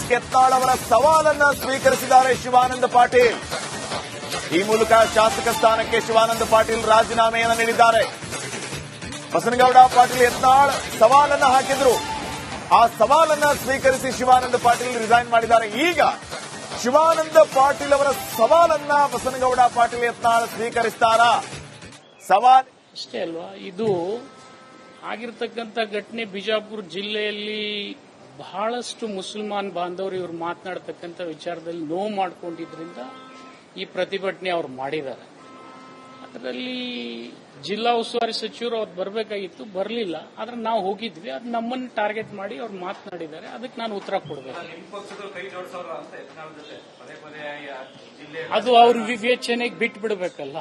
ರಮೇಶ್ ಯತ್ನಾಳ್ ಅವರ ಸವಾಲನ್ನ ಸ್ವೀಕರಿಸಿದ್ದಾರೆ ಶಿವಾನಂದ ಪಾಟೀಲ್. ಈ ಮೂಲಕ ಶಾಸಕ ಸ್ಥಾನಕ್ಕೆ ಶಿವಾನಂದ ಪಾಟೀಲ್ ರಾಜೀನಾಮೆಯನ್ನು ನೀಡಿದ್ದಾರೆ. ಬಸನಗೌಡ ಪಾಟೀಲ್ ಯತ್ನಾಳ್ ಸವಾಲನ್ನ ಹಾಕಿದ್ರು. ಆ ಸವಾಲನ್ನ ಸ್ವೀಕರಿಸಿ ಶಿವಾನಂದ ಪಾಟೀಲ್ ರಿಸೈನ್ ಮಾಡಿದ್ದಾರೆ. ಈಗ ಶಿವಾನಂದ ಪಾಟೀಲ್ ಅವರ ಸವಾಲನ್ನ ಬಸನಗೌಡ ಪಾಟೀಲ್ ಯತ್ನಾಳ್ ಸ್ವೀಕರಿಸ್ತಾರಾ? ಸವಾಲ್ ಅಷ್ಟೇ ಅಲ್ವಾ? ಇದು ಆಗಿರ್ತಕ್ಕಂಥ ಘಟನೆ ಬಿಜಾಪುರ ಜಿಲ್ಲೆಯಲ್ಲಿ ಬಹಳಷ್ಟು ಮುಸಲ್ಮಾನ್ ಬಾಂಧವರು ಇವರು ಮಾತನಾಡತಕ್ಕಂಥ ವಿಚಾರದಲ್ಲಿ ನೋವು ಮಾಡಿಕೊಂಡಿದ್ರಿಂದ ಈ ಪ್ರತಿಭಟನೆ ಅವರು ಮಾಡಿದ್ದಾರೆ. ಅದರಲ್ಲಿ ಜಿಲ್ಲಾ ಉಸ್ತುವಾರಿ ಸಚಿವರು ಅವ್ರು ಬರಬೇಕಾಗಿತ್ತು, ಬರಲಿಲ್ಲ. ಆದ್ರೆ ನಾವು ಹೋಗಿದ್ವಿ, ಅದು ನಮ್ಮನ್ನು ಟಾರ್ಗೆಟ್ ಮಾಡಿ ಅವ್ರು ಮಾತನಾಡಿದ್ದಾರೆ. ಅದಕ್ಕೆ ನಾನು ಉತ್ತರ ಕೊಡಬೇಕು. ಅದು ಅವ್ರ ವಿವೇಚನೆಗೆ ಬಿಟ್ಟು ಬಿಡಬೇಕಲ್ಲ.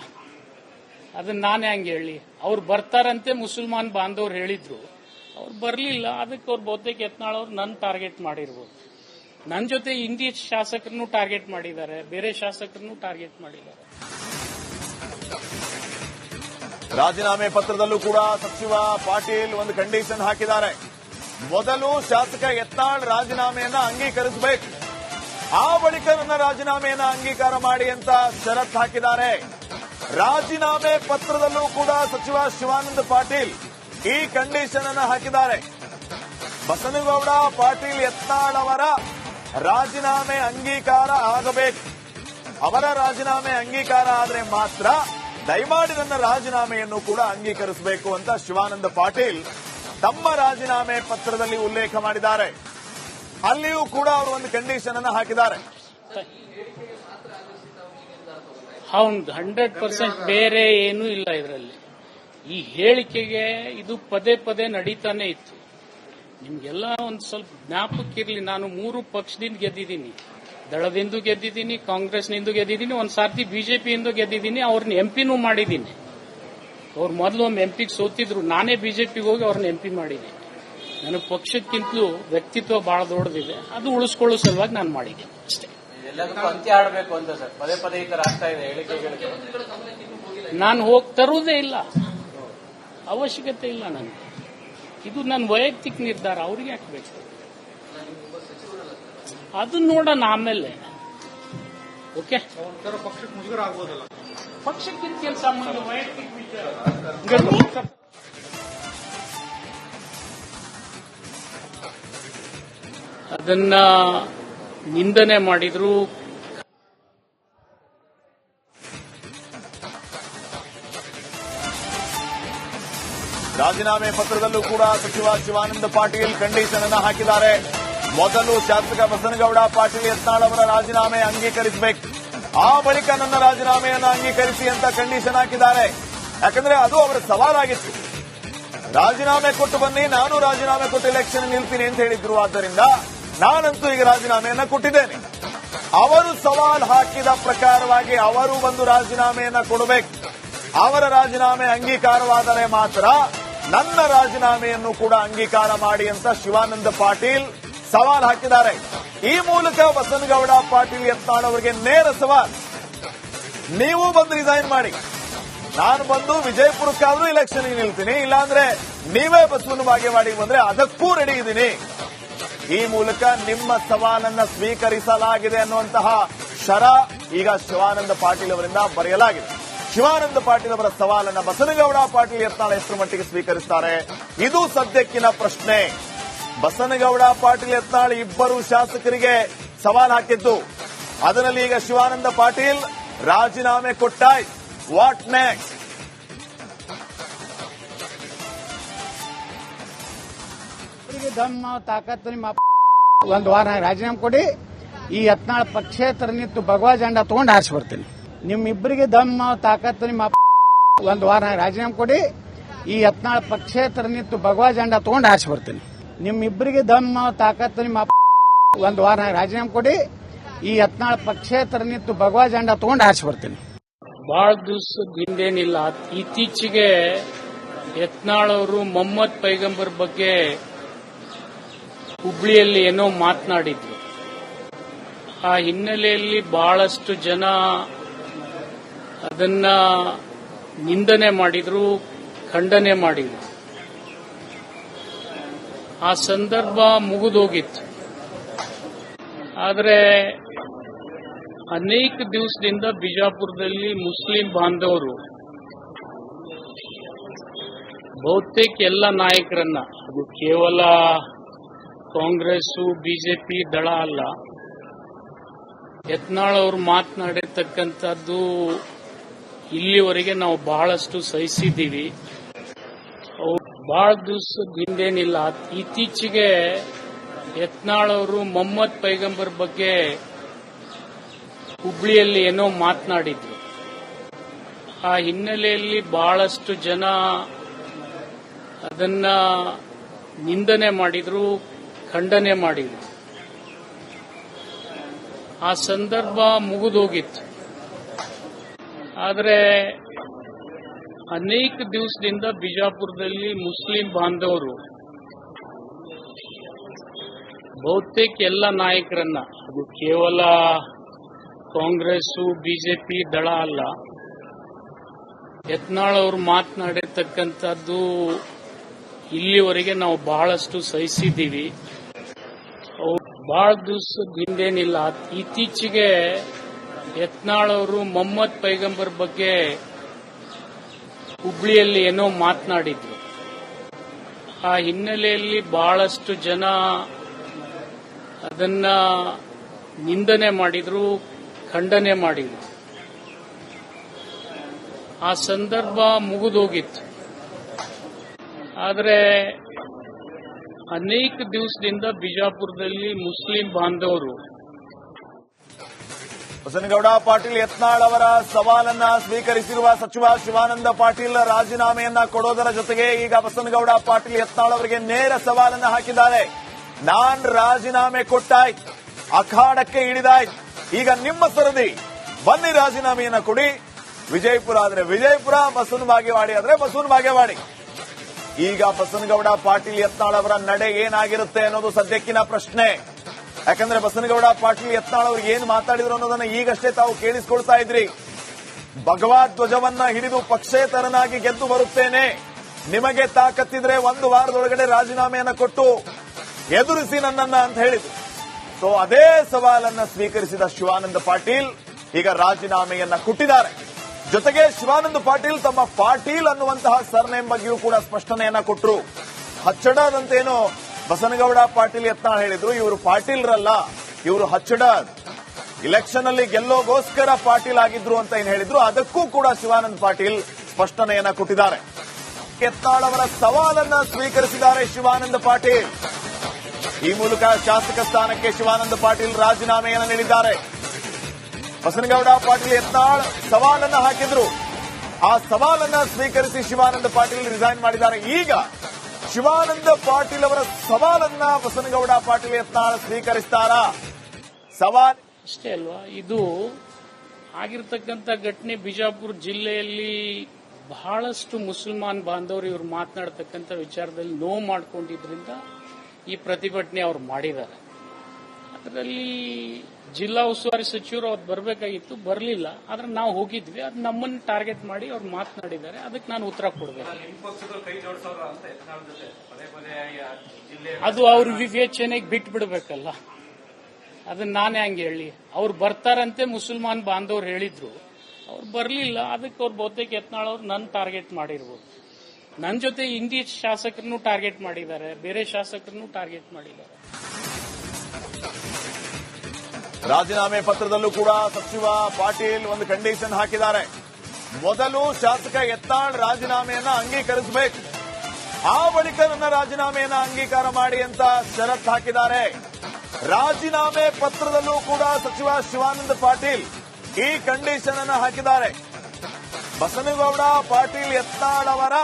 ಅದನ್ನ ನಾನೇ ಹಂಗೆ ಹೇಳಿ, ಅವ್ರು ಬರ್ತಾರಂತೆ ಮುಸಲ್ಮಾನ್ ಬಾಂಧವ್ರು ಹೇಳಿದ್ರು, ಅವ್ರು ಬರಲಿಲ್ಲ. ಅದಕ್ಕೆ ಅವ್ರು ಬಹುತೇಕ ಯತ್ನಾಳ್ ಅವ್ರು ನನ್ನ ಟಾರ್ಗೆಟ್ ಮಾಡಿರ್ಬೋದು. ನನ್ನ ಜೊತೆ ಹಿಂದಿ ಶಾಸಕರನ್ನು ಟಾರ್ಗೆಟ್ ಮಾಡಿದ್ದಾರೆ, ಬೇರೆ ಶಾಸಕರನ್ನು ಟಾರ್ಗೆಟ್ ಮಾಡಿದ್ದಾರೆ. ರಾಜೀನಾಮೆ ಪತ್ರದಲ್ಲೂ ಕೂಡ ಸಚಿವ ಪಾಟೀಲ್ ಒಂದು ಕಂಡೀಷನ್ ಹಾಕಿದ್ದಾರೆ. ಮೊದಲು ಶಾಸಕ ಯತ್ನಾಳ್ ರಾಜೀನಾಮೆಯನ್ನ ಅಂಗೀಕರಿಸಬೇಕು, ಆ ಬಳಿಕ ನನ್ನ ರಾಜೀನಾಮೆಯನ್ನ ಅಂಗೀಕಾರ ಮಾಡಿ ಅಂತ ಷರತ್ತು ಹಾಕಿದ್ದಾರೆ. ರಾಜೀನಾಮೆ ಪತ್ರದಲ್ಲೂ ಕೂಡ ಸಚಿವ ಶಿವಾನಂದ ಪಾಟೀಲ್ ಈ ಕಂಡೀಷನ್ ಅನ್ನು ಹಾಕಿದ್ದಾರೆ. ಬಸನಗೌಡ ಪಾಟೀಲ್ ಯತ್ನಾಳ್ ಅವರ ರಾಜೀನಾಮೆ ಅಂಗೀಕಾರ ಆಗಬೇಕು. ಅವರ ರಾಜೀನಾಮೆ ಅಂಗೀಕಾರ ಆದರೆ ಮಾತ್ರ ದಯಮಾಡಿ ನನ್ನ ರಾಜೀನಾಮೆಯನ್ನು ಕೂಡ ಅಂಗೀಕರಿಸಬೇಕು ಅಂತ ಶಿವಾನಂದ ಪಾಟೀಲ್ ತಮ್ಮ ರಾಜೀನಾಮೆ ಪತ್ರದಲ್ಲಿ ಉಲ್ಲೇಖ ಮಾಡಿದ್ದಾರೆ. ಅಲ್ಲಿಯೂ ಕೂಡ ಅವರು ಒಂದು ಕಂಡೀಷನ್ ಅನ್ನು ಹಾಕಿದ್ದಾರೆ. ಹೌದು, 100% ಬೇರೆ ಏನೂ ಇಲ್ಲ ಇದರಲ್ಲಿ. ಈ ಹೇಳಿಕೆಗೆ ಇದು ಪದೇ ಪದೇ ನಡೀತಾನೆ ಇತ್ತು. ನಿಮ್ಗೆಲ್ಲ ಒಂದು ಸ್ವಲ್ಪ ಜ್ಞಾಪಕ್ಕಿರಲಿ, ನಾನು 3 ಪಕ್ಷದಿಂದ ಗೆದ್ದಿದ್ದೀನಿ. ದಳದಿಂದ ಗೆದ್ದಿದ್ದೀನಿ, ಕಾಂಗ್ರೆಸ್ನಿಂದ ಗೆದ್ದಿದ್ದೀನಿ, ಒಂದು ಸಾರ್ತಿ ಬಿಜೆಪಿಯಿಂದ ಗೆದ್ದಿದ್ದೀನಿ. ಅವ್ರನ್ನ ಎಂಪಿನೂ ಮಾಡಿದ್ದೀನಿ. ಅವ್ರು ಮೊದಲು ಒಮ್ಮೆ ಎಂಪಿಗೆ ಸೋತಿದ್ರು, ನಾನೇ ಬಿಜೆಪಿಗೆ ಹೋಗಿ ಅವ್ರನ್ನ ಎಂಪಿ ಮಾಡಿದ್ದೀನಿ. ನನ್ನ ಪಕ್ಷಕ್ಕಿಂತಲೂ ವ್ಯಕ್ತಿತ್ವ ಬಹಳ ದೊಡ್ಡದಿದೆ, ಅದು ಉಳಿಸ್ಕೊಳ್ಳೋ ಸಲುವಾಗಿ ನಾನು ಮಾಡಿದ್ದೀನಿ ಅಷ್ಟೇ. ಅಂತ್ಯ ಆಡಬೇಕು ಅಂತ ಸರ್, ಪದೇ ಪದೇ ಈ ತರ ಆಗ್ತಾ ಇದೆ ಹೇಳಿಕೆಗಳಿಗೆ. ನಾನು ಹೋಗಿ ತರುವುದೇ ಇಲ್ಲ, ಅವಶ್ಯಕತೆ ಇಲ್ಲ ನನಗೆ. ಇದು ನನ್ನ ವೈಯಕ್ತಿಕ ನಿರ್ಧಾರ, ಅವ್ರಿಗೆ ಹಾಕಬೇಕು. ಅದು ನೋಡೋಣ ಆಮೇಲೆ. ಓಕೆ, ಪಕ್ಷಕ್ಕೆ ಮುಜುಗರ ಆಗ್ಬೋದಲ್ಲ? ಪಕ್ಷಕ್ಕಿಂತ ಕೆಲಸ ವೈಯಕ್ತಿಕ ವಿಚಾರ. ಅದನ್ನ ನಿಂದನೆ ಮಾಡಿದ್ರು. ರಾಜೀನಾಮೆ ಪತ್ರದಲ್ಲೂ ಕೂಡ ಸಚಿವ ಶಿವಾನಂದ ಪಾಟೀಲ್ ಕಂಡೀಷನ್ ಅನ್ನು ಹಾಕಿದ್ದಾರೆ. ಮೊದಲು ಶಾಸಕ ಬಸನಗೌಡ ಪಾಟೀಲ್ ಯತ್ನಾಳ್ ಅವರ ರಾಜೀನಾಮೆ ಅಂಗೀಕರಿಸಬೇಕು, ಆ ಬಳಿಕ ನನ್ನ ರಾಜೀನಾಮೆಯನ್ನು ಅಂಗೀಕರಿಸಿ ಅಂತ ಕಂಡೀಷನ್ ಹಾಕಿದ್ದಾರೆ. ಯಾಕಂದ್ರೆ ಅದು ಅವರ ಸವಾಲಾಗಿತ್ತು. ರಾಜೀನಾಮೆ ಕೊಟ್ಟು ಬನ್ನಿ, ನಾನು ರಾಜೀನಾಮೆ ಕೊಟ್ಟು ಎಲೆಕ್ಷನ್ ನಿಲ್ತೀನಿ ಅಂತ ಹೇಳಿದ್ರು. ಆದ್ದರಿಂದ ನಾನಂತೂ ಈಗ ರಾಜೀನಾಮೆಯನ್ನ ಕೊಟ್ಟಿದ್ದೇನೆ. ಅವರು ಸವಾಲ್ ಹಾಕಿದ ಪ್ರಕಾರವಾಗಿ ಅವರು ಬಂದು ರಾಜೀನಾಮೆಯನ್ನ ಕೊಡಬೇಕು. ಅವರ ರಾಜೀನಾಮೆ ಅಂಗೀಕಾರವಾದರೆ ಮಾತ್ರ ನನ್ನ ರಾಜೀನಾಮೆಯನ್ನು ಕೂಡ ಅಂಗೀಕಾರ ಮಾಡಿ ಅಂತ ಶಿವಾನಂದ ಪಾಟೀಲ್ ಸವಾಲ್ ಹಾಕಿದ್ದಾರೆ. ಈ ಮೂಲಕ ಬಸನಗೌಡ ಪಾಟೀಲ್ ಯತ್ನಾಳ್ ಅವರಿಗೆ ನೇರ ಸವಾಲ್, ನೀವು ಬಂದು ರಿಸೈನ್ ಮಾಡಿ, ನಾನು ಬಂದು ವಿಜಯಪುರಕ್ಕಾದ್ರೂ ಎಲೆಕ್ಷನ್ಗೆ ನಿಲ್ತೀನಿ, ಇಲ್ಲಾಂದ್ರೆ ನೀವೇ ಬಸವನ ಬಾಗೇವಾಡಿಗೆ ಬಂದ್ರೆ ಅದಕ್ಕೂ ರೆಡಿ ಇದ್ದೀನಿ. ಈ ಮೂಲಕ ನಿಮ್ಮ ಸವಾಲನ್ನ ಸ್ವೀಕರಿಸಲಾಗಿದೆ ಅನ್ನುವಂತಹ ಶರ ಈಗ ಶಿವಾನಂದ ಪಾಟೀಲ್ ಅವರಿಂದ ಬರೆಯಲಾಗಿದೆ. ಶಿವಾನಂದ ಪಾಟೀಲ್ ಅವರ ಸವಾಲನ್ನ ಬಸನಗೌಡ ಪಾಟೀಲ್ ಯತ್ನಾಳ್ ಎಷ್ಟರ ಮಟ್ಟಿಗೆ ಸ್ವೀಕರಿಸುತ್ತಾರೆ, ಇದು ಸದ್ಯಕ್ಕಿನ ಪ್ರಶ್ನೆ. ಬಸನಗೌಡ ಪಾಟೀಲ್ ಯತ್ನಾಳ್ ಇಬ್ಬರು ಶಾಸಕರಿಗೆ ಸವಾಲ್ ಹಾಕಿದ್ದು, ಅದರಲ್ಲಿ ಈಗ ಶಿವಾನಂದ ಪಾಟೀಲ್ ರಾಜೀನಾಮೆ ಕೊಟ್ಟಾಯ್ತು. What next? ದಮ್ಮ ತಾಕತ್ತು ನಿಮ್ಮ ಒಂದು ವಾರ ರಾಜೀನಾಮೆ ಕೊಡಿ, ಈ ಯತ್ನಾಳ್ ಪಕ್ಷೇತರ ನಿಂತು ಭಗವಾ ಜೆಂಡಾ ತಗೊಂಡು ಹಾರಿಸಿ ಬರ್ತೀನಿ. ನಿಮ್ಮಿಬ್ಬರಿಗೆ ದಮ್ಮ ತಾಕತ್ತು ನಿಮ್ಮ ಒಂದು ವಾರ ರಾಜೀನಾಮೆ ಕೊಡಿ, ಈ ಯತ್ನಾಳ್ ಪಕ್ಷೇತರ ನಿಂತು ಭಗವಾ ಜೆಂಡಾ ತಗೊಂಡು ಹಾರಿಸಿ ಬರ್ತೀನಿ. ನಿಮ್ಮಿಬ್ಬರಿಗೆ ದಮ್ಮ ತಾಕತ್ತು ನಿಮ್ಮ ಒಂದು ವಾರ ರಾಜೀನಾಮೆ ಕೊಡಿ, ಈ ಯತ್ನಾಳ್ ಪಕ್ಷೇತರ ನಿಂತು ಭಗವಾ ಜೆಂಡಾ ತಗೊಂಡು ಹಾರಿಸಿ ಬರ್ತೀನಿ. ಬಹಳ ದಿವಸದ ಹಿಂದೇನಿಲ್ಲ, ಇತ್ತೀಚೆಗೆ ಯತ್ನಾಳ್ ಅವರು ಮೊಹಮ್ಮದ್ ಪೈಗಂಬರ್ ಬಗ್ಗೆ ಹುಬ್ಳಿಯಲ್ಲಿ ಏನೋ ಮಾತನಾಡಿದ್ರು. ಆ ಹಿನ್ನೆಲೆಯಲ್ಲಿ ಬಹಳಷ್ಟು ಜನ ಅದನ್ನ ನಿಂದನೆ ಮಾಡಿದ್ರು, ಖಂಡನೆ ಮಾಡಿದ್ರು. ಆ ಸಂದರ್ಭ ಮುಗಿದೋಗಿತ್ತು. ಆದರೆ ಅನೇಕ ದಿವಸದಿಂದ ಬಿಜಾಪುರದಲ್ಲಿ ಮುಸ್ಲಿಂ ಬಾಂಧವರು ಬಹುತೇಕ ಎಲ್ಲ ನಾಯಕರನ್ನ, ಅದು ಕೇವಲ ಕಾಂಗ್ರೆಸ್ ಬಿಜೆಪಿ ದಳ ಅಲ್ಲ, ಯತ್ನಾಳ್ ಅವರು ಮಾತನಾಡಿರ್ತಕ್ಕಂಥದ್ದು ಇಲ್ಲಿವರೆಗೆ ನಾವು ಬಹಳಷ್ಟು ಸಹಿಸಿದ್ದೀವಿ. ಬಹಳ ದಿವಸದ ಹಿಂದೇನಿಲ್ಲ, ಇತ್ತೀಚೆಗೆ ಯತ್ನಾಳ್ ಅವರು ಮೊಹಮ್ಮದ್ ಪೈಗಂಬರ್ ಬಗ್ಗೆ ಹುಬ್ಳಿಯಲ್ಲಿ ಏನೋ ಮಾತನಾಡಿದ್ರು. ಆ ಹಿನ್ನೆಲೆಯಲ್ಲಿ ಬಹಳಷ್ಟು ಜನ ಅದನ್ನ ನಿಂದನೆ ಮಾಡಿದ್ರು, ಖಂಡನೆ ಮಾಡಿದ್ರು. ಆ ಸಂದರ್ಭ ಮುಗಿದೋಗಿತ್ತು. ಆದರೆ ಅನೇಕ ದಿವಸದಿಂದ ಬಿಜಾಪುರದಲ್ಲಿ ಮುಸ್ಲಿಂ ಬಾಂಧವರು ಬಹುತೇಕ ಎಲ್ಲ ನಾಯಕರನ್ನ, ಅದು ಕೇವಲ ಕಾಂಗ್ರೆಸ್ ಬಿಜೆಪಿ ದಳ ಅಲ್ಲ, ಯತ್ನಾಳ್ ಅವರು ಮಾತನಾಡಿರ್ತಕ್ಕಂಥದ್ದು ಇಲ್ಲಿವರೆಗೆ ನಾವು ಬಹಳಷ್ಟು ಸಹಿಸಿದ್ದೀವಿ. ಬಹಳ ದಿವಸದ ಹಿಂದೇನಿಲ್ಲ, ಇತ್ತೀಚೆಗೆ ಯತ್ನಾಳ್ ಅವರು ಮೊಹಮ್ಮದ್ ಪೈಗಂಬರ್ ಬಗ್ಗೆ ಹುಬ್ಳಿಯಲ್ಲಿ ಏನೋ ಮಾತನಾಡಿದ್ರು. ಆ ಹಿನ್ನೆಲೆಯಲ್ಲಿ ಬಹಳಷ್ಟು ಜನ ಅದನ್ನ ನಿಂದನೆ ಮಾಡಿದ್ರು, ಖಂಡನೆ ಮಾಡಿದ್ರು. ಆ ಸಂದರ್ಭ ಮುಗಿದೋಗಿತ್ತು. ಆದರೆ ಅನೇಕ ದಿವಸದಿಂದ ಬಿಜಾಪುರದಲ್ಲಿ ಮುಸ್ಲಿಂ ಬಾಂಧವರು ಬಸನಗೌಡ ಪಾಟೀಲ್ ಯತ್ನಾಳ್ ಅವರ ಸವಾಲನ್ನ ಸ್ವೀಕರಿಸಿರುವ ಸಚಿವ ಶಿವಾನಂದ ಪಾಟೀಲ್ ರಾಜೀನಾಮೆಯನ್ನ ಕೊಡೋದರ ಜೊತೆಗೆ ಈಗ ಬಸನಗೌಡ ಪಾಟೀಲ್ ಯತ್ನಾಳ್ ಅವರಿಗೆ ನೇರ ಸವಾಲನ್ನ ಹಾಕಿದ್ದಾರೆ. ನಾನ್ ರಾಜೀನಾಮೆ ಕೊಟ್ಟಾಯ್ತು, ಅಖಾಡಕ್ಕೆ ಇಳಿದಾಯ್ತು, ಈಗ ನಿಮ್ಮ ಸರದಿ, ಬನ್ನಿ ರಾಜೀನಾಮೆಯನ್ನ ಕೊಡಿ. ವಿಜಯಪುರ ಆದ್ರೆ ವಿಜಯಪುರ, ಬಸವನ ಬಾಗೇವಾಡಿ ಆದ್ರೆ ಬಸವನ ಬಾಗೇವಾಡಿ. ಈಗ ಬಸನಗೌಡ ಪಾಟೀಲ್ ಯತ್ನಾಳ್ ಅವರ ನಡೆ ಏನಾಗಿರುತ್ತೆ ಅನ್ನೋದು ಸದ್ಯಕ್ಕಿನ ಪ್ರಶ್ನೆ. ಯಾಕಂದ್ರೆ ಬಸನಗೌಡ ಪಾಟೀಲ್ ಯತ್ನಾಳ್ ಅವ್ರಿಗೆ ಏನು ಮಾತಾಡಿದ್ರು ಅನ್ನೋದನ್ನ ಈಗಷ್ಟೇ ತಾವು ಕೇಳಿಸ್ಕೊಳ್ತಾ ಇದ್ರಿ. ಭಗವದ್ ಧ್ವಜವನ್ನ ಹಿಡಿದು ಪಕ್ಷೇತರನಾಗಿ ಗೆದ್ದು ಬರುತ್ತೇನೆ, ನಿಮಗೆ ತಾಕತ್ತಿದ್ರೆ 1 ವಾರದೊಳಗಡೆ ರಾಜೀನಾಮೆಯನ್ನ ಕೊಟ್ಟು ಎದುರಿಸಿ ನನ್ನನ್ನ ಅಂತ ಹೇಳಿದ್ರು. ಸೊ ಅದೇ ಸವಾಲನ್ನ ಸ್ವೀಕರಿಸಿದ ಶಿವಾನಂದ ಪಾಟೀಲ್ ಈಗ ರಾಜೀನಾಮೆಯನ್ನ ಕೊಟ್ಟಿದ್ದಾರೆ. ಜೊತೆಗೆ ಶಿವಾನಂದ ಪಾಟೀಲ್ ತಮ್ಮ ಪಾಟೀಲ್ ಅನ್ನುವಂತಹ ಸರ್ನೇಮ್ ಬಗ್ಗೆಯೂ ಕೂಡ ಸ್ಪಷ್ಟನೆಯನ್ನ ಕೊಟ್ಟರು. ಹಚ್ಚಡದಂತೇನೋ ಬಸನಗೌಡ ಪಾಟೀಲ್ ಯತ್ನಾಳ್ ಹೇಳಿದ್ರು, ಇವರು ಪಾಟೀಲ್ರಲ್ಲ, ಇವರು ಹಚ್ಚಡದ್, ಇಲೆಕ್ಷನ್ ಅಲ್ಲಿ ಗೆಲ್ಲೋಗೋಸ್ಕರ ಪಾಟೀಲ್ ಆಗಿದ್ರು ಅಂತ ಏನ್ ಹೇಳಿದ್ರು, ಅದಕ್ಕೂ ಕೂಡ ಶಿವಾನಂದ ಪಾಟೀಲ್ ಸ್ಪಷ್ಟನೆಯನ್ನ ಕೊಟ್ಟಿದ್ದಾರೆ. ಯತ್ನಾಳ್ ಅವರ ಸವಾಲನ್ನ ಸ್ವೀಕರಿಸಿದ್ದಾರೆ ಶಿವಾನಂದ ಪಾಟೀಲ್. ಈ ಮೂಲಕ ಶಾಸಕ ಸ್ಥಾನಕ್ಕೆ ಶಿವಾನಂದ ಪಾಟೀಲ್ ರಾಜೀನಾಮೆಯನ್ನು ನೀಡಿದ್ದಾರೆ. ಬಸನಗೌಡ ಪಾಟೀಲ್ ಯತ್ನಾಳ್ ಸವಾಲನ್ನ ಹಾಕಿದ್ರು, ಆ ಸವಾಲನ್ನ ಸ್ವೀಕರಿಸಿ ಶಿವಾನಂದ ಪಾಟೀಲ್ ರಿಸೈನ್ ಮಾಡಿದ್ದಾರೆ. ಈಗ ಶಿವಾನಂದ ಪಾಟೀಲ್ ಅವರ ಸವಾಲನ್ನ ಬಸನಗೌಡ ಪಾಟೀಲ್ ಯತ್ನಾಳ್ ಸ್ವೀಕರಿಸ್ತಾರಾ? ಸವಾಲ್ ಅಷ್ಟೇ ಅಲ್ವಾ, ಇದು ಆಗಿರ್ತಕ್ಕಂಥ ಘಟನೆ ಬಿಜಾಪುರ ಜಿಲ್ಲೆಯಲ್ಲಿ ಬಹಳಷ್ಟು ಮುಸಲ್ಮಾನ್ ಬಾಂಧವರು ಇವರು ಮಾತನಾಡತಕ್ಕಂಥ ವಿಚಾರದಲ್ಲಿ ನೋವು ಮಾಡಿಕೊಂಡಿದ್ರಿಂದ ಈ ಪ್ರತಿಭಟನೆ ಅವರು ಮಾಡಿದ್ದಾರೆ. ಅದರಲ್ಲಿ ಜಿಲ್ಲಾ ಉಸ್ತುವಾರಿ ಸಚಿವರು ಅವ್ರು ಬರಬೇಕಾಗಿತ್ತು, ಬರಲಿಲ್ಲ. ಆದ್ರೆ ನಾವು ಹೋಗಿದ್ವಿ, ಅದು ನಮ್ಮನ್ನು ಟಾರ್ಗೆಟ್ ಮಾಡಿ ಅವ್ರು ಮಾತನಾಡಿದ್ದಾರೆ, ಅದಕ್ಕೆ ನಾನು ಉತ್ತರ ಕೊಡಬೇಕು. ಅದು ಅವ್ರ ವಿವೇಚನೆಗೆ ಬಿಟ್ಟು ಬಿಡಬೇಕಲ್ಲ, ಅದನ್ನ ನಾನೇ ಹಂಗೆ ಹೇಳಿ. ಅವ್ರು ಬರ್ತಾರಂತೆ ಮುಸಲ್ಮಾನ್ ಬಾಂಧವ್ರು ಹೇಳಿದ್ರು, ಅವ್ರು ಬರಲಿಲ್ಲ. ಅದಕ್ಕೆ ಅವ್ರು ಬಹುತೇಕ ಯತ್ನಾಳ್ ಅವ್ರು ನನ್ನ ಟಾರ್ಗೆಟ್ ಮಾಡಿರ್ಬೋದು. ನನ್ನ ಜೊತೆ ಹಿಂದಿ ಶಾಸಕರನ್ನು ಟಾರ್ಗೆಟ್ ಮಾಡಿದ್ದಾರೆ, ಬೇರೆ ಶಾಸಕರನ್ನು ಟಾರ್ಗೆಟ್ ಮಾಡಿದ್ದಾರೆ. ರಾಜೀನಾಮೆ ಪತ್ರದಲ್ಲೂ ಕೂಡ ಸಚಿವ ಪಾಟೀಲ್ ಒಂದು ಕಂಡೀಷನ್ ಹಾಕಿದ್ದಾರೆ. ಮೊದಲು ಶಾಸಕ ಯತ್ನಾಳ್ ರಾಜೀನಾಮೆಯನ್ನ ಅಂಗೀಕರಿಸಬೇಕು, ಆ ಬಳಿಕ ನನ್ನ ರಾಜೀನಾಮೆಯನ್ನ ಅಂಗೀಕಾರ ಮಾಡಿ ಅಂತ ಷರತ್ತು ಹಾಕಿದ್ದಾರೆ. ರಾಜೀನಾಮೆ ಪತ್ರದಲ್ಲೂ ಕೂಡ ಸಚಿವ ಶಿವಾನಂದ ಪಾಟೀಲ್ ಈ ಕಂಡೀಷನ್ ಅನ್ನು ಹಾಕಿದ್ದಾರೆ. ಬಸನಗೌಡ ಪಾಟೀಲ್ ಯತ್ನಾಳ್ ಅವರ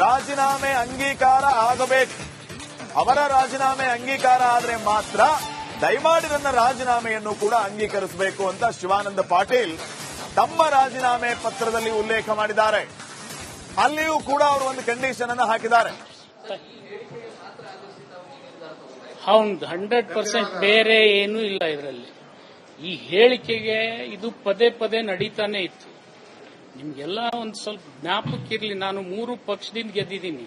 ರಾಜೀನಾಮೆ ಅಂಗೀಕಾರ ಆಗಬೇಕು. ಅವರ ರಾಜೀನಾಮೆ ಅಂಗೀಕಾರ ಆದರೆ ಮಾತ್ರ ದಯಮಾಡಿ ನನ್ನ ರಾಜೀನಾಮೆಯನ್ನು ಕೂಡ ಅಂಗೀಕರಿಸಬೇಕು ಅಂತ ಶಿವಾನಂದ ಪಾಟೀಲ್ ತಮ್ಮ ರಾಜೀನಾಮೆ ಪತ್ರದಲ್ಲಿ ಉಲ್ಲೇಖ ಮಾಡಿದ್ದಾರೆ. ಅಲ್ಲಿಯೂ ಕೂಡ ಅವರು ಒಂದು ಕಂಡೀಷನ್ ಅನ್ನು ಹಾಕಿದ್ದಾರೆ. ಹೌದು, 100% ಬೇರೆ ಏನೂ ಇಲ್ಲ ಇದರಲ್ಲಿ. ಈ ಹೇಳಿಕೆಗೆ ಇದು ಪದೇ ಪದೇ ನಡೀತಾನೆ ಇತ್ತು. ನಿಮ್ಗೆಲ್ಲ ಒಂದು ಸ್ವಲ್ಪ ಜ್ಞಾಪಕ್ಕಿರಲಿ, ನಾನು 3 ಪಕ್ಷದಿಂದ ಗೆದ್ದಿದ್ದೀನಿ.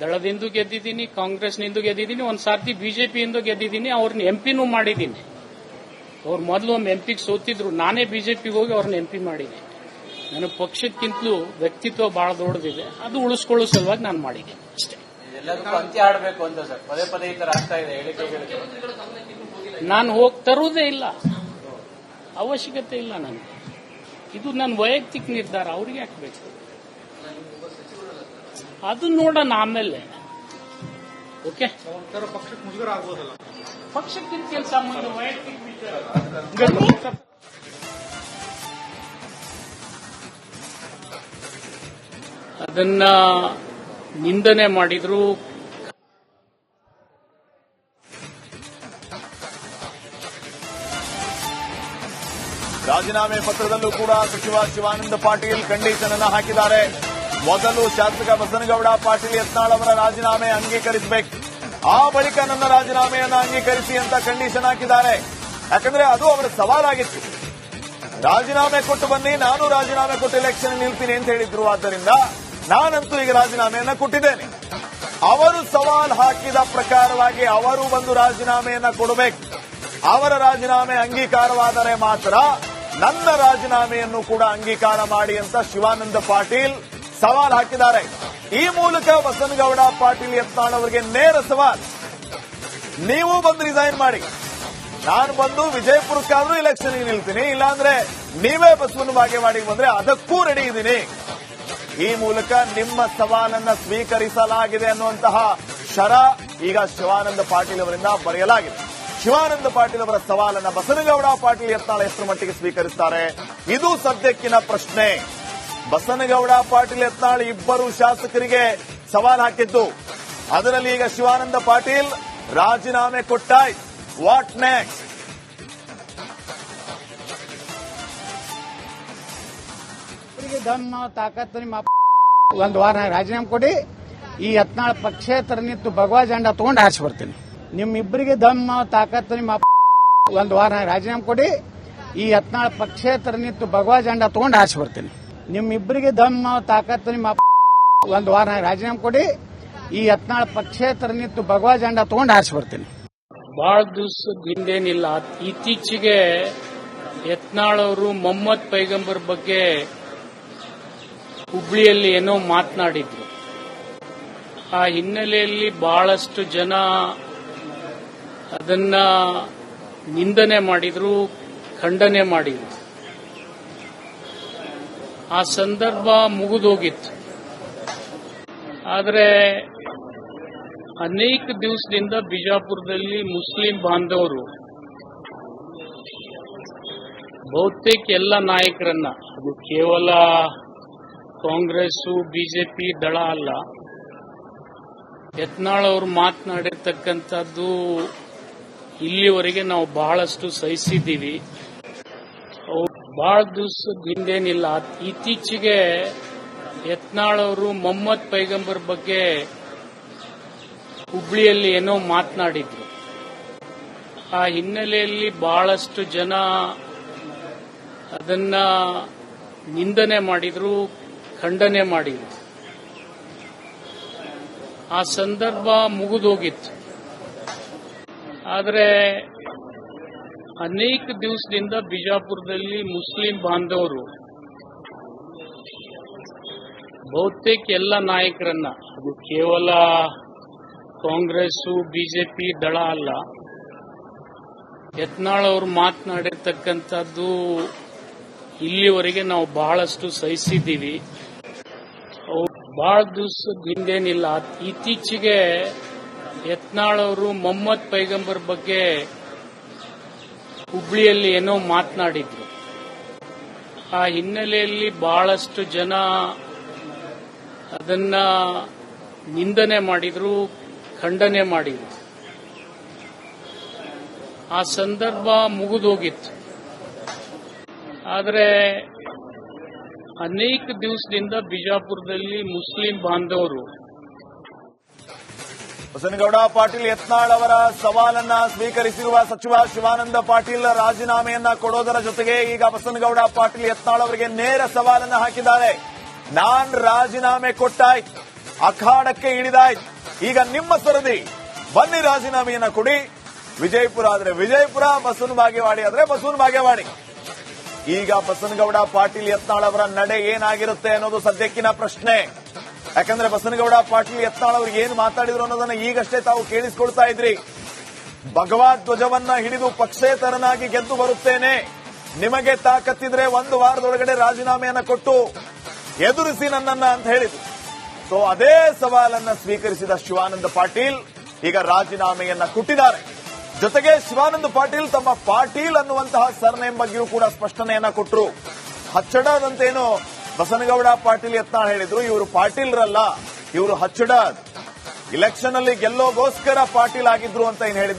ದಳದಿಂದ ಗೆದ್ದಿದ್ದೀನಿ, ಕಾಂಗ್ರೆಸ್ನಿಂದ ಗೆದ್ದಿದ್ದೀನಿ, ಒಂದು ಸಾರ್ತಿ ಬಿಜೆಪಿಯಿಂದ ಗೆದ್ದಿದ್ದೀನಿ, ಅವ್ರನ್ನ ಎಂಪಿನೂ ಮಾಡಿದ್ದೀನಿ. ಅವ್ರು ಮೊದಲು ಒಮ್ಮೆ ಎಂಪಿಗೆ ಸೋತಿದ್ರು, ನಾನೇ ಬಿಜೆಪಿಗೆ ಹೋಗಿ ಅವ್ರನ್ನ ಎಂಪಿ ಮಾಡಿದೆ. ನನ್ನ ಪಕ್ಷಕ್ಕಿಂತಲೂ ವ್ಯಕ್ತಿತ್ವ ಬಹಳ ದೊಡ್ಡದಿದೆ, ಅದು ಉಳಿಸ್ಕೊಳ್ಳೋ ಸಲುವಾಗಿ ನಾನು ಮಾಡಿದೆ ಅಷ್ಟೇ. ಎಲ್ಲದಕ್ಕೂ ಅಂತ್ಯ ಆಡಬೇಕು ಅಂತ ಸರ್, ಪದೇ ಪದೇ ಈ ತರ ಆಗ್ತಾ ಇದೆ ಹೇಳಿಕೆಗಳು. ನಾನು ಹೋಗಿ ತರುವುದೇ ಇಲ್ಲ, ಅವಶ್ಯಕತೆ ಇಲ್ಲ ನನಗೆ. ಇದು ನನ್ನ ವೈಯಕ್ತಿಕ ನಿರ್ಧಾರ, ಅವ್ರಿಗೆ ಹಾಕಬೇಕು. ಅದು ನೋಡೋಣ ಆಮೇಲೆ. ಓಕೆ, ಪಕ್ಷಕ್ಕೆ ಮುಜುಗರ ಆಗ್ಬೋದಲ್ಲ? ಪಕ್ಷಕ್ಕಿಂತ ಕೆಲಸ ಮಾಡಿ ವೈಯಕ್ತಿಕ ವಿಚಾರ. ಅದನ್ನ ನಿಂದನೆ ಮಾಡಿದ್ರು. ರಾಜೀನಾಮೆ ಪತ್ರದಲ್ಲೂ ಕೂಡ ಸಚಿವ ಶಿವಾನಂದ ಪಾಟೀಲ್ ಕಂಡೀಷನ್ ಅನ್ನು ಹಾಕಿದ್ದಾರೆ. ಮೊದಲು ಶಾಸಕ ಬಸನಗೌಡ ಪಾಟೀಲ್ ಯತ್ನಾಳ್ ಅವರ ರಾಜೀನಾಮೆ ಅಂಗೀಕರಿಸಬೇಕು, ಆ ಬಳಿಕ ನನ್ನ ರಾಜೀನಾಮೆಯನ್ನು ಅಂಗೀಕರಿಸಿ ಅಂತ ಕಂಡೀಷನ್ ಹಾಕಿದ್ದಾರೆ. ಯಾಕಂದ್ರೆ ಅದು ಅವರ ಸವಾಲಾಗಿತ್ತು. ರಾಜೀನಾಮೆ ಕೊಟ್ಟು ಬನ್ನಿ, ನಾನು ರಾಜೀನಾಮೆ ಕೊಟ್ಟು ಎಲೆಕ್ಷನ್ ನಿಲ್ತೀನಿ ಅಂತ ಹೇಳಿದ್ರು. ಆದ್ದರಿಂದ ನಾನಂತೂ ಈಗ ರಾಜೀನಾಮೆಯನ್ನ ಕೊಟ್ಟಿದ್ದೇನೆ. ಅವರು ಸವಾಲ್ ಹಾಕಿದ ಪ್ರಕಾರವಾಗಿ ಅವರು ಬಂದು ರಾಜೀನಾಮೆಯನ್ನ ಕೊಡಬೇಕು. ಅವರ ರಾಜೀನಾಮೆ ಅಂಗೀಕಾರವಾದರೆ ಮಾತ್ರ ನನ್ನ ರಾಜೀನಾಮೆಯನ್ನು ಕೂಡ ಅಂಗೀಕಾರ ಮಾಡಿ ಅಂತ ಶಿವಾನಂದ ಪಾಟೀಲ್ ಸವಾಲ್ ಹಾಕಿದ್ದಾರೆ. ಈ ಮೂಲಕ ಬಸನಗೌಡ ಪಾಟೀಲ್ ಯತ್ನಾಳ್ ಅವರಿಗೆ ನೇರ ಸವಾಲ್, ನೀವು ಬಂದು ರಿಸೈನ್ ಮಾಡಿ, ನಾನು ಬಂದು ವಿಜಯಪುರಕ್ಕಾದ್ರೂ ಎಲೆಕ್ಷನ್ಗೆ ನಿಲ್ತೀನಿ, ಇಲ್ಲಾಂದ್ರೆ ನೀವೇ ಬಸವನ ಬಾಗೇವಾಡಿಗೆ ಬಂದ್ರೆ ಅದಕ್ಕೂ ರೆಡಿ ಇದ್ದೀನಿ. ಈ ಮೂಲಕ ನಿಮ್ಮ ಸವಾಲನ್ನ ಸ್ವೀಕರಿಸಲಾಗಿದೆ ಅನ್ನುವಂತಹ ಶರ ಈಗ ಶಿವಾನಂದ ಪಾಟೀಲ್ ಅವರಿಂದ ಬರೆಯಲಾಗಿದೆ. ಶಿವಾನಂದ ಪಾಟೀಲ್ ಅವರ ಸವಾಲನ್ನ ಬಸನಗೌಡ ಪಾಟೀಲ್ ಯತ್ನಾಳ್ ಎಷ್ಟರ ಮಟ್ಟಿಗೆ ಸ್ವೀಕರಿಸುತ್ತಾರೆ, ಇದು ಸದ್ಯಕ್ಕಿನ ಪ್ರಶ್ನೆ. ಬಸನಗೌಡ ಪಾಟೀಲ್ ಯತ್ನಾಳ್ ಇಬ್ಬರು ಶಾಸಕರಿಗೆ ಸವಾಲ್ ಹಾಕಿದ್ದು, ಅದರಲ್ಲಿ ಈಗ ಶಿವಾನಂದ ಪಾಟೀಲ್ ರಾಜೀನಾಮೆ ಕೊಟ್ಟಾಯ್ತು. What next? ದಮ್ಮ ತಾಕತ್ತು ನಿಮ್ಮ ಒಂದು ವಾರ ರಾಜೀನಾಮೆ ಕೊಡಿ, ಈ ಯತ್ನಾಳ್ ಪಕ್ಷೇತರ ನಿಂತು ಭಗವಾ ಜೆಂಡಾ ತಗೊಂಡು ಹಾರಿಸಿ ಬರ್ತೀನಿ. ನಿಮ್ಮಿಬ್ಬರಿಗೆ ದಮ್ಮ ತಾಕತ್ತು ನಿಮ್ಮ ಒಂದು ವಾರ ರಾಜೀನಾಮೆ ಕೊಡಿ, ಈ ಯತ್ನಾಳ್ ಪಕ್ಷೇತರ ನಿಂತು ಭಗವಾ ಜೆಂಡಾ ತಗೊಂಡು ಹಾರಿಸಿ ಬರ್ತೀನಿ. ನಿಮ್ಮಿಬ್ಬರಿಗೆ ದಮ್ಮ ತಾಕತ್ತು ನಿಮ್ಮ ಒಂದು ವಾರ ರಾಜೀನಾಮೆ ಕೊಡಿ, ಈ ಯತ್ನಾಳ್ ಪಕ್ಷೇತರ ನಿಂತು ಭಗವಾ ಜೆಂಡಾ ತಗೊಂಡು ಹಾರಿಸಿ ಬರ್ತೀನಿ. ಬಹಳ ದಿವಸದ ಹಿಂದೇನಿಲ್ಲ, ಇತ್ತೀಚೆಗೆ ಯತ್ನಾಳ್ ಅವರು ಮೊಹಮ್ಮದ್ ಪೈಗಂಬರ್ ಬಗ್ಗೆ ಹುಬ್ಳಿಯಲ್ಲಿ ಏನೋ ಮಾತನಾಡಿದ್ರು. ಆ ಹಿನ್ನೆಲೆಯಲ್ಲಿ ಬಹಳಷ್ಟು ಜನ ಅದನ್ನ ನಿಂದನೆ ಮಾಡಿದ್ರು, ಖಂಡನೆ ಮಾಡಿದ್ರು. ಆ ಸಂದರ್ಭ ಮುಗಿದೋಗಿತ್ತು. ಆದರೆ ಅನೇಕ ದಿವಸದಿಂದ ಬಿಜಾಪುರದಲ್ಲಿ ಮುಸ್ಲಿಂ ಬಾಂಧವರು ಬಹುತೇಕ ಎಲ್ಲ ನಾಯಕರನ್ನ, ಅದು ಕೇವಲ ಕಾಂಗ್ರೆಸ್ ಬಿಜೆಪಿ ದಳ ಅಲ್ಲ, ಯತ್ನಾಳ್ ಅವರು ಮಾತನಾಡಿರ್ತಕ್ಕಂಥದ್ದು ಇಲ್ಲಿವರೆಗೆ ನಾವು ಬಹಳಷ್ಟು ಸಹಿಸಿದ್ದೀವಿ. ಬಹಳ ದಿವಸದ ಹಿಂದೇನಿಲ್ಲ, ಇತ್ತೀಚೆಗೆ ಯತ್ನಾಳ್ ಅವರು ಮೊಹಮ್ಮದ್ ಪೈಗಂಬರ್ ಬಗ್ಗೆ ಹುಬ್ಳಿಯಲ್ಲಿ ಏನೋ ಮಾತನಾಡಿದ್ರು. ಆ ಹಿನ್ನೆಲೆಯಲ್ಲಿ ಬಹಳಷ್ಟು ಜನ ಅದನ್ನ ನಿಂದನೆ ಮಾಡಿದ್ರು, ಖಂಡನೆ ಮಾಡಿದ್ರು. ಆ ಸಂದರ್ಭ ಮುಗಿದೋಗಿತ್ತು. ಆದರೆ ಅನೇಕ ದಿವಸದಿಂದ ಬಿಜಾಪುರದಲ್ಲಿ ಮುಸ್ಲಿಂ ಬಾಂಧವರು ಬಹುತೇಕ ಎಲ್ಲ ನಾಯಕರನ್ನ, ಅದು ಕೇವಲ ಕಾಂಗ್ರೆಸ್ ಬಿಜೆಪಿ ದಳ ಅಲ್ಲ, ಯತ್ನಾಳ್ ಅವರು ಮಾತನಾಡಿರ್ತಕ್ಕಂಥದ್ದು ಇಲ್ಲಿವರೆಗೆ ನಾವು ಬಹಳಷ್ಟು ಸಹಿಸಿದ್ದೀವಿ. ಬಹಳ ದಿವಸದ ಹಿಂದೇನಿಲ್ಲ, ಇತ್ತೀಚೆಗೆ ಯತ್ನಾಳ್ ಅವರು ಮೊಹಮ್ಮದ್ ಪೈಗಂಬರ್ ಬಗ್ಗೆ ಹುಬ್ಳಿಯಲ್ಲಿ ಏನೋ ಮಾತನಾಡಿದ್ರು. ಆ ಹಿನ್ನೆಲೆಯಲ್ಲಿ ಬಹಳಷ್ಟು ಜನ ಅದನ್ನ ನಿಂದನೆ ಮಾಡಿದ್ರು, ಖಂಡನೆ ಮಾಡಿದ್ರು. ಆ ಸಂದರ್ಭ ಮುಗಿದೋಗಿತ್ತು. ಆದರೆ ಅನೇಕ ದಿವಸದಿಂದ ಬಿಜಾಪುರದಲ್ಲಿ ಮುಸ್ಲಿಂ ಬಾಂಧವರು ಬಸನಗೌಡ ಪಾಟೀಲ್ ಯತ್ನಾಳ್ ಅವರ ಸವಾಲನ್ನ ಸ್ವೀಕರಿಸಿರುವ ಸಚಿವ ಶಿವಾನಂದ ಪಾಟೀಲ್ ರಾಜೀನಾಮೆಯನ್ನ ಕೊಡೋದರ ಜೊತೆಗೆ ಈಗ ಬಸನಗೌಡ ಪಾಟೀಲ್ ಯತ್ನಾಳ್ ಅವರಿಗೆ ನೇರ ಸವಾಲನ್ನ ಹಾಕಿದ್ದಾರೆ. ನಾನ್ ರಾಜೀನಾಮೆ ಕೊಟ್ಟಾಯ್ತು, ಅಖಾಡಕ್ಕೆ ಇಳಿದಾಯ್ತು, ಈಗ ನಿಮ್ಮ ಸರದಿ, ಬನ್ನಿ ರಾಜೀನಾಮೆಯನ್ನ ಕೊಡಿ, ವಿಜಯಪುರ ಆದ್ರೆ ವಿಜಯಪುರ, ಬಸವನ ಬಾಗೇವಾಡಿ ಆದ್ರೆ ಬಸವನ ಬಾಗೇವಾಡಿ. ಈಗ ಬಸನಗೌಡ ಪಾಟೀಲ್ ಯತ್ನಾಳ್ ಅವರ ನಡೆ ಏನಾಗಿರುತ್ತೆ ಅನ್ನೋದು ಸದ್ಯಕ್ಕಿನ ಪ್ರಶ್ನೆ. ಯಾಕಂದ್ರೆ ಬಸನಗೌಡ ಪಾಟೀಲ್ ಯತ್ನಾಳ್ ಅವರು ಏನು ಮಾತಾಡಿದ್ರು ಅನ್ನೋದನ್ನ ಈಗಷ್ಟೇ ತಾವು ಕೇಳಿಸ್ಕೊಳ್ತಾ ಇದ್ರಿ. ಭಗವದ್ ಧ್ವಜವನ್ನ ಹಿಡಿದು ಪಕ್ಷೇತರನಾಗಿ ಗೆದ್ದು ಬರುತ್ತೇನೆ, ನಿಮಗೆ ತಾಕತ್ತಿದ್ರೆ 1 ವಾರದೊಳಗಡೆ ರಾಜೀನಾಮೆಯನ್ನ ಕೊಟ್ಟು ಎದುರಿಸಿ ನನ್ನನ್ನ ಅಂತ ಹೇಳಿದ್ರು. ಸೊ ಅದೇ ಸವಾಲನ್ನ ಸ್ವೀಕರಿಸಿದ ಶಿವಾನಂದ ಪಾಟೀಲ್ ಈಗ ರಾಜೀನಾಮೆಯನ್ನ ಕೊಟ್ಟಿದ್ದಾರೆ. ಜೊತೆಗೆ ಶಿವಾನಂದ ಪಾಟೀಲ್ ತಮ್ಮ ಪಾಟೀಲ್ ಅನ್ನುವಂತಹ ಸರ್ನೇಮ್ ಬಗ್ಗೆಯೂ ಕೂಡ ಸ್ಪಷ್ಟನೆಯನ್ನ ಕೊಟ್ಟರು. ಹಚ್ಚಡದಂತೇನು ಬಸನಗೌಡ ಪಾಟೀಲ್ ಯತ್ನಾಳ್ ಹೇಳಿದ್ರು, ಇವರು ಪಾಟೀಲ್ರಲ್ಲ, ಇವರು ಹಚ್ಚಡ, ಇಲೆಕ್ಷನ್ ಅಲ್ಲಿ ಗೆಲ್ಲೋಗೋಸ್ಕರ ಪಾಟೀಲ್ ಆಗಿದ್ರು ಅಂತ ಏನ್ ಹೇಳಿದ್ರು.